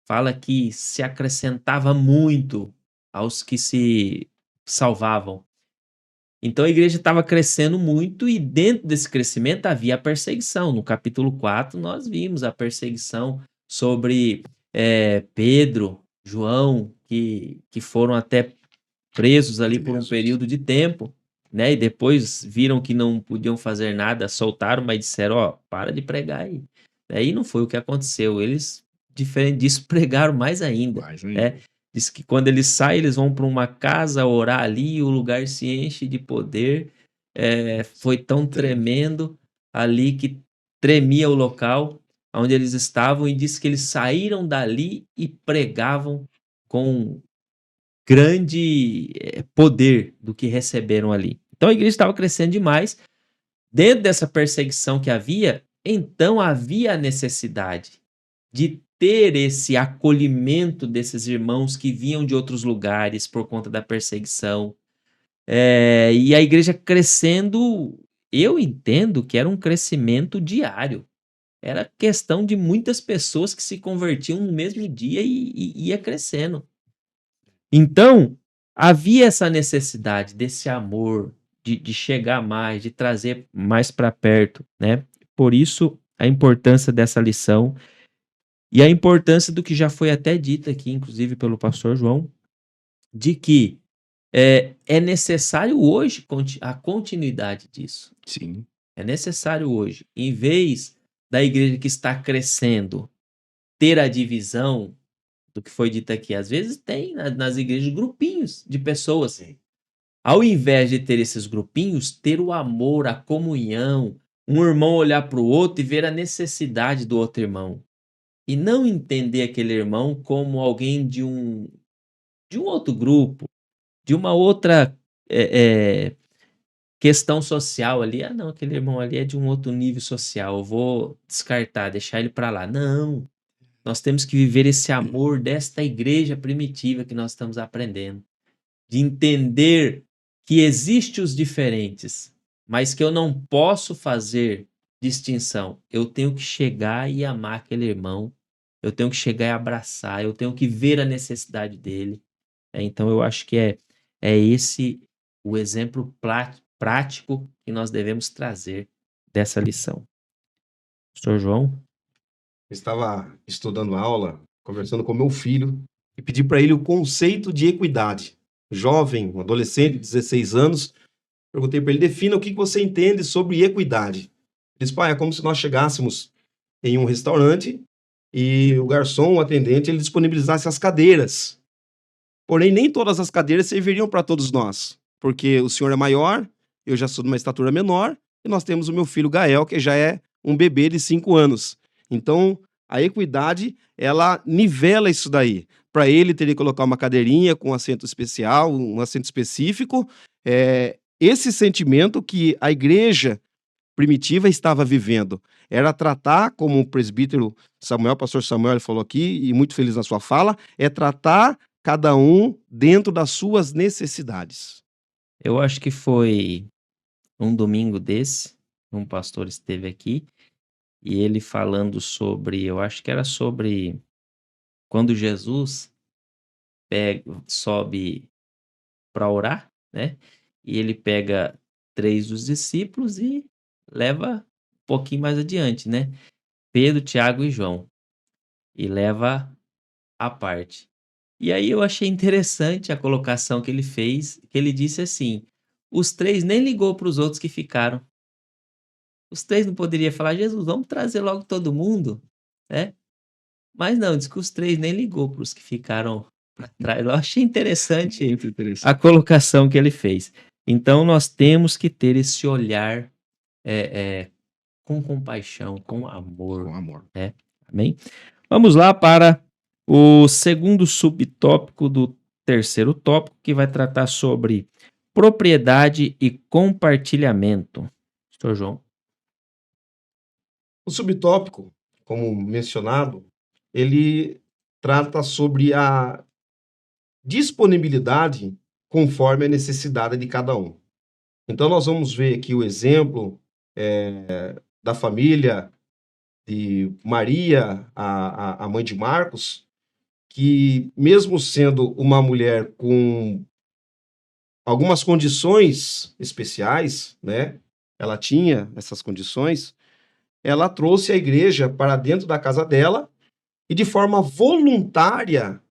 fala que se acrescentava muito aos que se salvavam. Então a igreja estava crescendo muito e dentro desse crescimento havia a perseguição. No capítulo 4 nós vimos a perseguição sobre Pedro, João, que foram até presos ali por um período de tempo, né? E depois viram que não podiam fazer nada, soltaram, mas disseram, ó, para de pregar aí. Aí não foi o que aconteceu. Eles, diferente disso, pregaram mais ainda, né? Diz que quando eles saem, eles vão para uma casa orar ali e o lugar se enche de poder. Foi tão tremendo ali que tremia o local onde eles estavam, e diz que eles saíram dali e pregavam com grande poder do que receberam ali. Então a igreja estava crescendo demais. Dentro dessa perseguição que havia, então havia a necessidade de ter esse acolhimento desses irmãos que vinham de outros lugares por conta da perseguição. E a igreja crescendo, eu entendo que era um crescimento diário. Era questão de muitas pessoas que se convertiam no mesmo dia e ia crescendo. Então, havia essa necessidade desse amor, de chegar mais, de trazer mais para perto, né? Por isso, a importância dessa lição e a importância do que já foi até dito aqui, inclusive pelo pastor João, de que é necessário hoje a continuidade disso. Sim. É necessário hoje, em vez da igreja que está crescendo ter a divisão do que foi dito aqui, às vezes tem nas igrejas grupinhos de pessoas. Sim. Ao invés de ter esses grupinhos, ter o amor, a comunhão, um irmão olhar para o outro e ver a necessidade do outro irmão. E não entender aquele irmão como alguém de um outro grupo, de uma outra questão social ali. Ah, não, aquele irmão ali é de um outro nível social, eu vou descartar, deixar ele para lá. Não. Nós temos que viver esse amor desta igreja primitiva que nós estamos aprendendo. De entender que existem os diferentes, mas que eu não posso fazer distinção. Eu tenho que chegar e amar aquele irmão. Eu tenho que chegar e abraçar. Eu tenho que ver a necessidade dele. Então eu acho que é esse o exemplo prático que nós devemos trazer dessa lição. Pastor João? Eu estava estudando aula, conversando com meu filho, e pedi para ele o conceito de equidade. Jovem, um adolescente de 16 anos, perguntei para ele, defina o que você entende sobre equidade. Ele disse, pai, é como se nós chegássemos em um restaurante e o garçom, o atendente, ele disponibilizasse as cadeiras. Porém, nem todas as cadeiras serviriam para todos nós, porque o senhor é maior, eu já sou de uma estatura menor, e nós temos o meu filho Gael, que já é um bebê de 5 anos. Então, a equidade, ela nivela isso daí. Para ele, teria que colocar uma cadeirinha com assento especial, um assento específico. Esse sentimento que a igreja primitiva estava vivendo era tratar, como o presbítero Samuel, pastor Samuel falou aqui, e muito feliz na sua fala, é tratar cada um dentro das suas necessidades. Eu acho que foi um domingo desse, um pastor esteve aqui, e ele falando sobre, eu acho que era sobre quando Jesus sobe para orar, né? E ele pega 3 dos discípulos e leva um pouquinho mais adiante, né? Pedro, Tiago e João. E leva à parte. E aí eu achei interessante a colocação que ele fez, que ele disse assim: os 3 nem ligou para os outros que ficaram. Os 3 não poderiam falar: Jesus, vamos trazer logo todo mundo, né? Mas não, diz que os 3 nem ligou para os que ficaram para trás. Eu achei interessante Muito a interessante. colocação que ele fez. Então nós temos que ter esse olhar com compaixão, com amor, Com amor. né? Amém? Vamos lá para o segundo subtópico do terceiro tópico, que vai tratar sobre propriedade e compartilhamento. Pastor João. O subtópico, como mencionado, ele trata sobre a disponibilidade conforme a necessidade de cada um. Então, nós vamos ver aqui o exemplo da família de Maria, a mãe de Marcos, que mesmo sendo uma mulher com algumas condições especiais, né? Ela tinha essas condições, ela trouxe a igreja para dentro da casa dela e de forma voluntária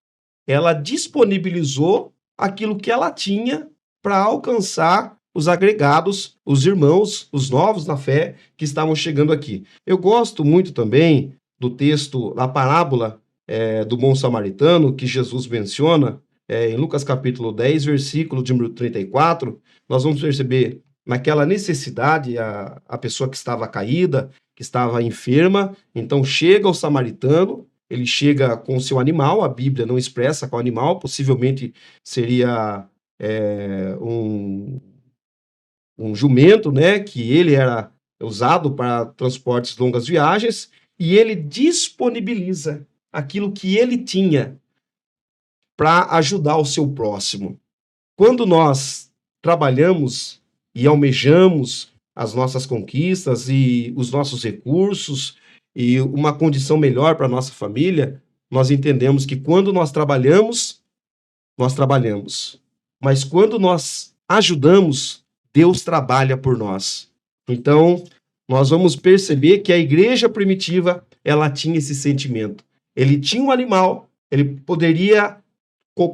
ela disponibilizou aquilo que ela tinha para alcançar os agregados, os irmãos, os novos na fé que estavam chegando aqui. Eu gosto muito também do texto, da parábola do bom samaritano, que Jesus menciona em Lucas capítulo 10, versículo de número 34. Nós vamos perceber naquela necessidade, a pessoa que estava caída, que estava enferma, então chega o samaritano, ele chega com o seu animal, a Bíblia não expressa qual animal, possivelmente seria um jumento, né, que ele era usado para transportes de longas viagens, e ele disponibiliza aquilo que ele tinha para ajudar o seu próximo. Quando nós trabalhamos e almejamos as nossas conquistas e os nossos recursos e uma condição melhor para a nossa família, nós entendemos que quando nós trabalhamos. Mas quando nós ajudamos, Deus trabalha por nós. Então, nós vamos perceber que a igreja primitiva, ela tinha esse sentimento. Ele tinha um animal, ele poderia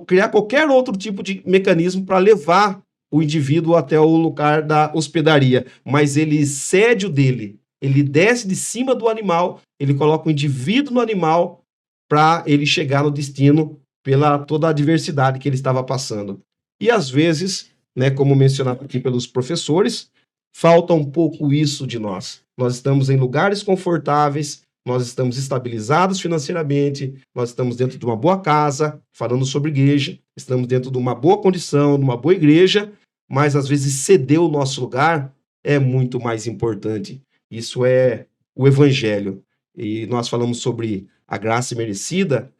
criar qualquer outro tipo de mecanismo para levar o indivíduo até o lugar da hospedaria, mas ele cede o dele, ele desce de cima do animal, ele coloca o indivíduo no animal para ele chegar no destino pela toda a diversidade que ele estava passando. E às vezes, né, como mencionado aqui pelos professores, falta um pouco isso de nós. Nós estamos em lugares confortáveis, nós estamos estabilizados financeiramente, nós estamos dentro de uma boa casa, falando sobre igreja, estamos dentro de uma boa condição, de uma boa igreja, mas às vezes ceder o nosso lugar é muito mais importante. Isso é o evangelho. E nós falamos sobre a graça merecida,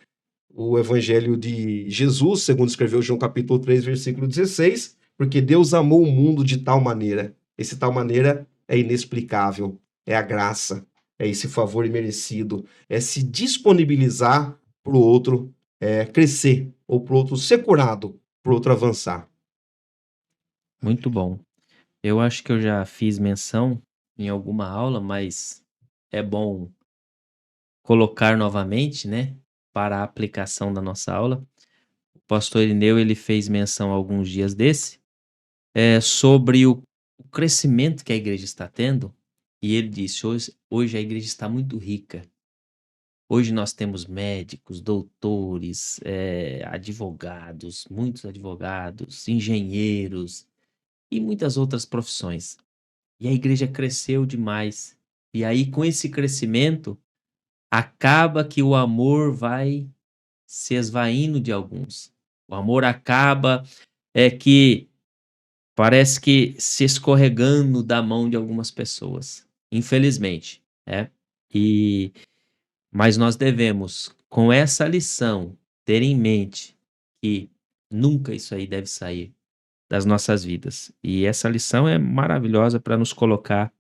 o evangelho de Jesus, segundo escreveu João capítulo 3, versículo 16, porque Deus amou o mundo de tal maneira. Esse tal maneira é inexplicável, é a graça, é esse favor imerecido, é se disponibilizar para o outro crescer, ou para o outro ser curado, para o outro avançar. Muito bom. Eu acho que eu já fiz menção em alguma aula, mas é bom colocar novamente, né, para a aplicação da nossa aula. O pastor Irineu, ele fez menção alguns dias sobre o crescimento que a igreja está tendo, e ele disse, hoje a igreja está muito rica. Hoje nós temos médicos, doutores, advogados, muitos advogados, engenheiros e muitas outras profissões. E a igreja cresceu demais. E aí, com esse crescimento, acaba que o amor vai se esvaindo de alguns. O amor acaba que parece que se escorregando da mão de algumas pessoas, infelizmente, mas nós devemos, com essa lição, ter em mente que nunca isso aí deve sair das nossas vidas. E essa lição é maravilhosa para nos colocar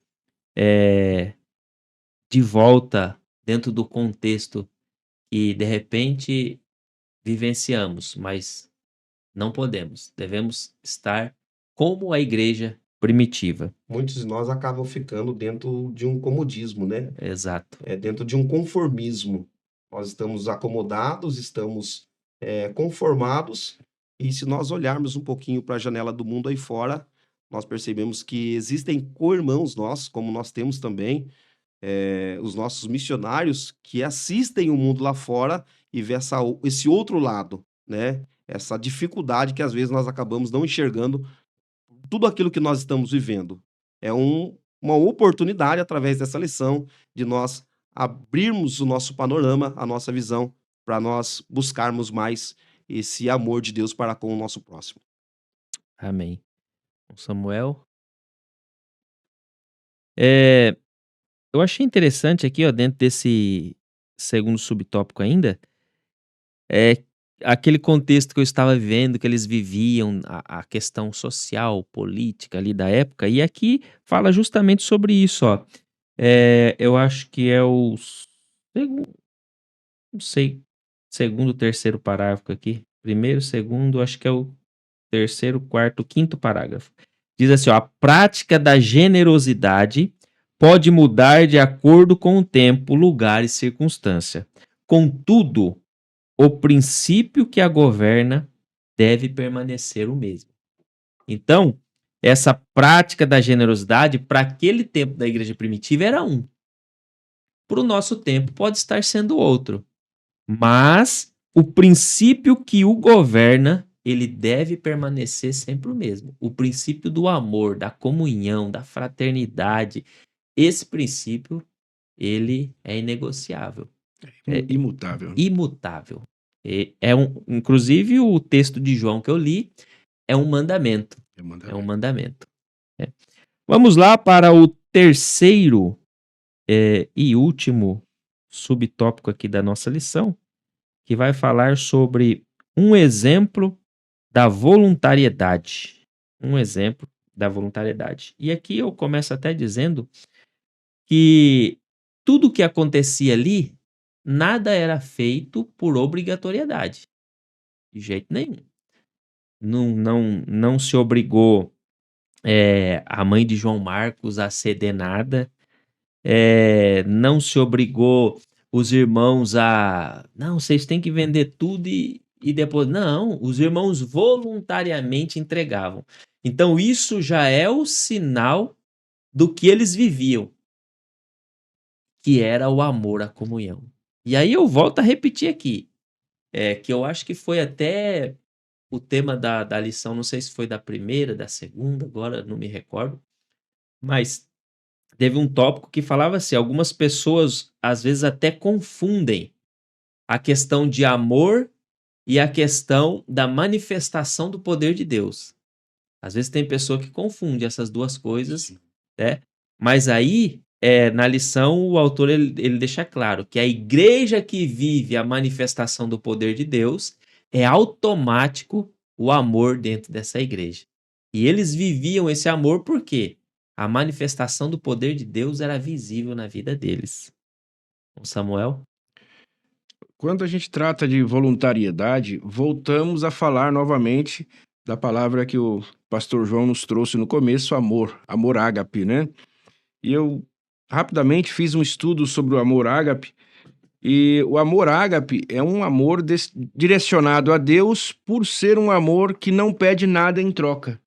de volta dentro do contexto e de repente vivenciamos, mas não podemos. Devemos estar como a igreja primitiva. Muitos de nós acabam ficando dentro de um comodismo, né? Exato. Dentro de um conformismo. Nós estamos acomodados, estamos conformados, e se nós olharmos um pouquinho para a janela do mundo aí fora, nós percebemos que existem co-irmãos nossos, como nós temos também, os nossos missionários que assistem o mundo lá fora e vê esse outro lado, né? Essa dificuldade que às vezes nós acabamos não enxergando tudo aquilo que nós estamos vivendo. É uma oportunidade, através dessa lição, de nós abrirmos o nosso panorama, a nossa visão, para nós buscarmos mais esse amor de Deus para com o nosso próximo. Amém. Samuel. Eu achei interessante aqui, ó, dentro desse segundo subtópico ainda, aquele contexto que eu estava vivendo, que eles viviam, a questão social, política ali da época, e aqui fala justamente sobre isso, ó. Eu acho que é o não sei, segundo, terceiro parágrafo aqui. Primeiro, segundo, acho que é o terceiro, quarto, quinto parágrafo. Diz assim, ó, a prática da generosidade pode mudar de acordo com o tempo, lugar e circunstância. Contudo, o princípio que a governa deve permanecer o mesmo. Então, essa prática da generosidade, para aquele tempo da igreja primitiva, era um. Para o nosso tempo, pode estar sendo outro. Mas o princípio que o governa, ele deve permanecer sempre o mesmo. O princípio do amor, da comunhão, da fraternidade, esse princípio, ele é inegociável. Imutável. Imutável. Inclusive, o texto de João que eu li é um mandamento. É um mandamento. Vamos lá para o terceiro e último subtópico aqui da nossa lição, que vai falar sobre um exemplo da voluntariedade. Um exemplo da voluntariedade. E aqui eu começo até dizendo que tudo que acontecia ali, nada era feito por obrigatoriedade. De jeito nenhum. Não se obrigou a mãe de João Marcos a ceder nada. Não se obrigou os irmãos a... Não, vocês têm que vender tudo e depois... Não, os irmãos voluntariamente entregavam. Então isso já é o sinal do que eles viviam, que era o amor à comunhão. E aí eu volto a repetir aqui, que eu acho que foi até o tema da lição, não sei se foi da primeira, da segunda, agora não me recordo, mas teve um tópico que falava assim, algumas pessoas às vezes até confundem a questão de amor e a questão da manifestação do poder de Deus. Às vezes tem pessoa que confunde essas duas coisas, né? Mas aí, na lição, o autor ele deixa claro que a igreja que vive a manifestação do poder de Deus é automático o amor dentro dessa igreja. E eles viviam esse amor por quê? A manifestação do poder de Deus era visível na vida deles. Samuel? Quando a gente trata de voluntariedade, voltamos a falar novamente da palavra que o pastor João nos trouxe no começo, amor ágape, né? E eu rapidamente fiz um estudo sobre o amor ágape, e o amor ágape é um amor direcionado a Deus por ser um amor que não pede nada em troca.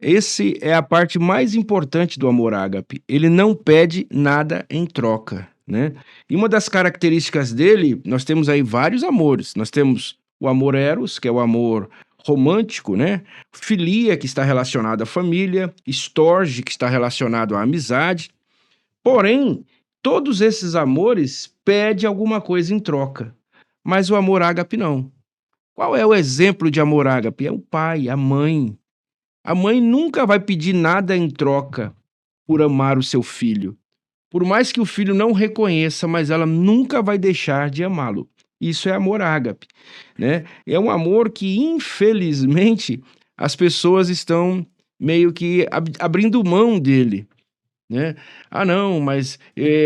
Essa é a parte mais importante do amor ágape. Ele não pede nada em troca, né? E uma das características dele, nós temos aí vários amores. Nós temos o amor eros, que é o amor romântico, né? Filia, que está relacionado à família. Storge, que está relacionado à amizade. Porém, todos esses amores pedem alguma coisa em troca. Mas o amor ágape não. Qual é o exemplo de amor ágape? É o pai, a mãe. A mãe nunca vai pedir nada em troca por amar o seu filho. Por mais que o filho não reconheça, mas ela nunca vai deixar de amá-lo. Isso é amor ágape, né? É um amor que, infelizmente, as pessoas estão meio que abrindo mão dele, né? Ah, não, mas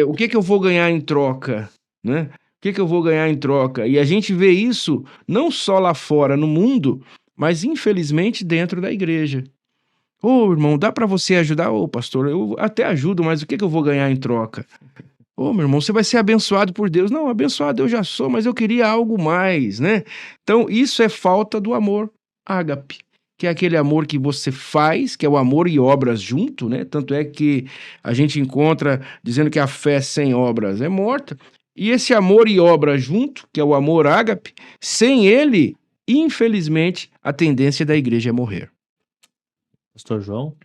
o que eu vou ganhar em troca, né? que eu vou ganhar em troca? E a gente vê isso não só lá fora no mundo, mas infelizmente dentro da igreja. Ô, irmão, dá para você ajudar? Ô, pastor, eu até ajudo, mas o que eu vou ganhar em troca? Ô, meu irmão, você vai ser abençoado por Deus. Não, abençoado eu já sou, mas eu queria algo mais, né? Então, isso é falta do amor ágape, que é aquele amor que você faz, que é o amor e obras junto, né? Tanto é que a gente encontra dizendo que a fé sem obras é morta. E esse amor e obra junto, que é o amor ágape, sem ele, infelizmente, a tendência da igreja é morrer. Pastor João?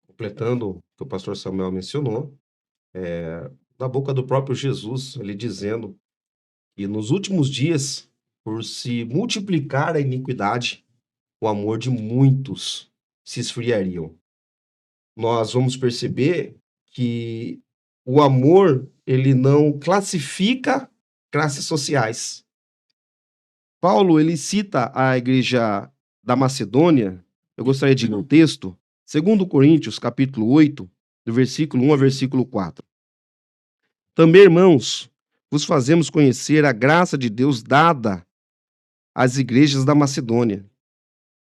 Completando o que o pastor Samuel mencionou, da boca do próprio Jesus, ele dizendo que nos últimos dias, por se multiplicar a iniquidade, o amor de muitos se esfriariam. Nós vamos perceber que o amor, ele não classifica classes sociais. Paulo, ele cita a igreja da Macedônia. Eu gostaria de ler um texto, 2 Coríntios, capítulo 8, do versículo 1 ao versículo 4. Também, irmãos, vos fazemos conhecer a graça de Deus dada às igrejas da Macedônia.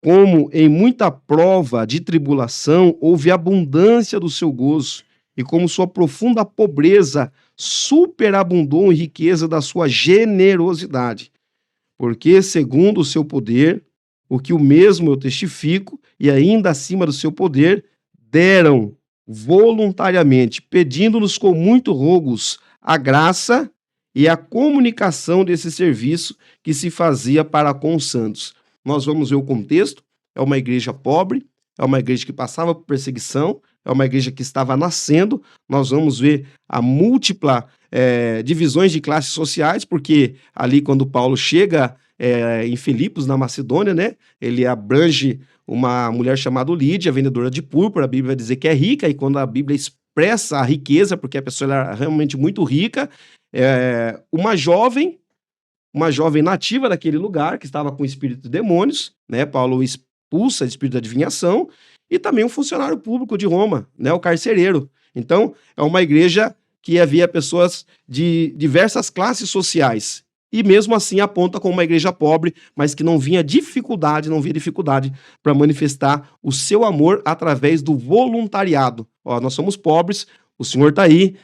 Como em muita prova de tribulação houve abundância do seu gozo, e como sua profunda pobreza superabundou em riqueza da sua generosidade. Porque, segundo o seu poder, o que o mesmo eu testifico, e ainda acima do seu poder, deram voluntariamente, pedindo-nos com muito rogos a graça e a comunicação desse serviço que se fazia para com os santos. Nós vamos ver o contexto. É uma igreja pobre, é uma igreja que passava por perseguição, é uma igreja que estava nascendo. Nós vamos ver a múltipla divisões de classes sociais, porque ali quando Paulo chega em Filipos, na Macedônia, né, ele abrange uma mulher chamada Lídia, vendedora de púrpura. A Bíblia vai dizer que é rica, e quando a Bíblia expressa a riqueza, porque a pessoa era realmente muito rica, uma jovem nativa daquele lugar, que estava com espírito de demônios, né? Paulo expulsa o espírito de adivinhação, e também um funcionário público de Roma, né? O carcereiro. Então, é uma igreja que havia pessoas de diversas classes sociais, e mesmo assim aponta como uma igreja pobre, mas que não via dificuldade para manifestar o seu amor através do voluntariado. Ó, nós somos pobres, o Senhor está aí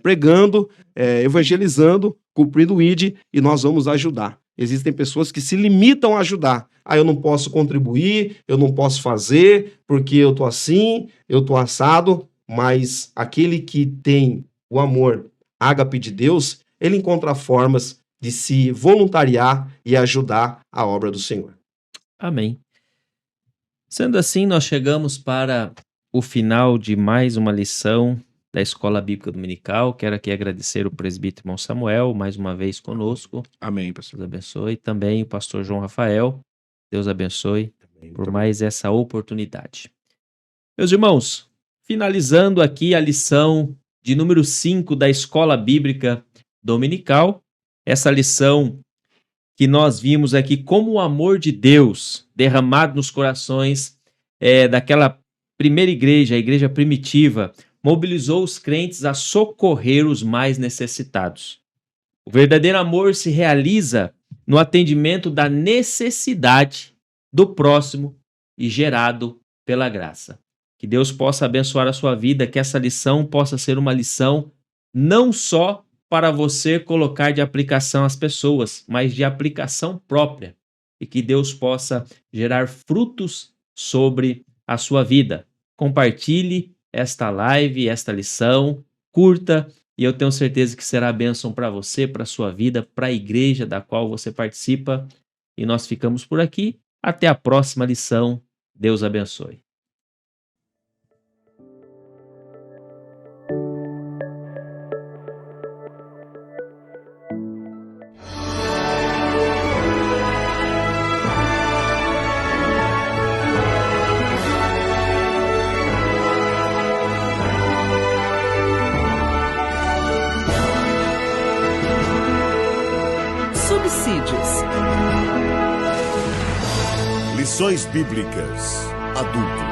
pregando, evangelizando, cumprindo o ID, e nós vamos ajudar. Existem pessoas que se limitam a ajudar. Eu não posso contribuir, eu não posso fazer, porque eu estou assim, eu estou assado, mas aquele que tem o amor ágape de Deus, ele encontra formas de se voluntariar e ajudar a obra do Senhor. Amém. Sendo assim, nós chegamos para o final de mais uma lição da Escola Bíblica Dominical. Quero aqui agradecer o presbítero irmão Samuel, mais uma vez conosco. Amém, pastor. Deus abençoe. Também o pastor João Rafael. Deus abençoe por mais essa oportunidade. Meus irmãos, finalizando aqui a lição de número 5 da Escola Bíblica Dominical, essa lição que nós vimos aqui como o amor de Deus derramado nos corações daquela primeira igreja, a igreja primitiva, mobilizou os crentes a socorrer os mais necessitados. O verdadeiro amor se realiza no atendimento da necessidade do próximo e gerado pela graça. Que Deus possa abençoar a sua vida, que essa lição possa ser uma lição não só para você colocar de aplicação às pessoas, mas de aplicação própria, e que Deus possa gerar frutos sobre a sua vida. Compartilhe esta live, esta lição, curta, e eu tenho certeza que será bênção para você, para a sua vida, para a igreja da qual você participa. E nós ficamos por aqui. Até a próxima lição. Deus abençoe. Lições Bíblicas Adultos.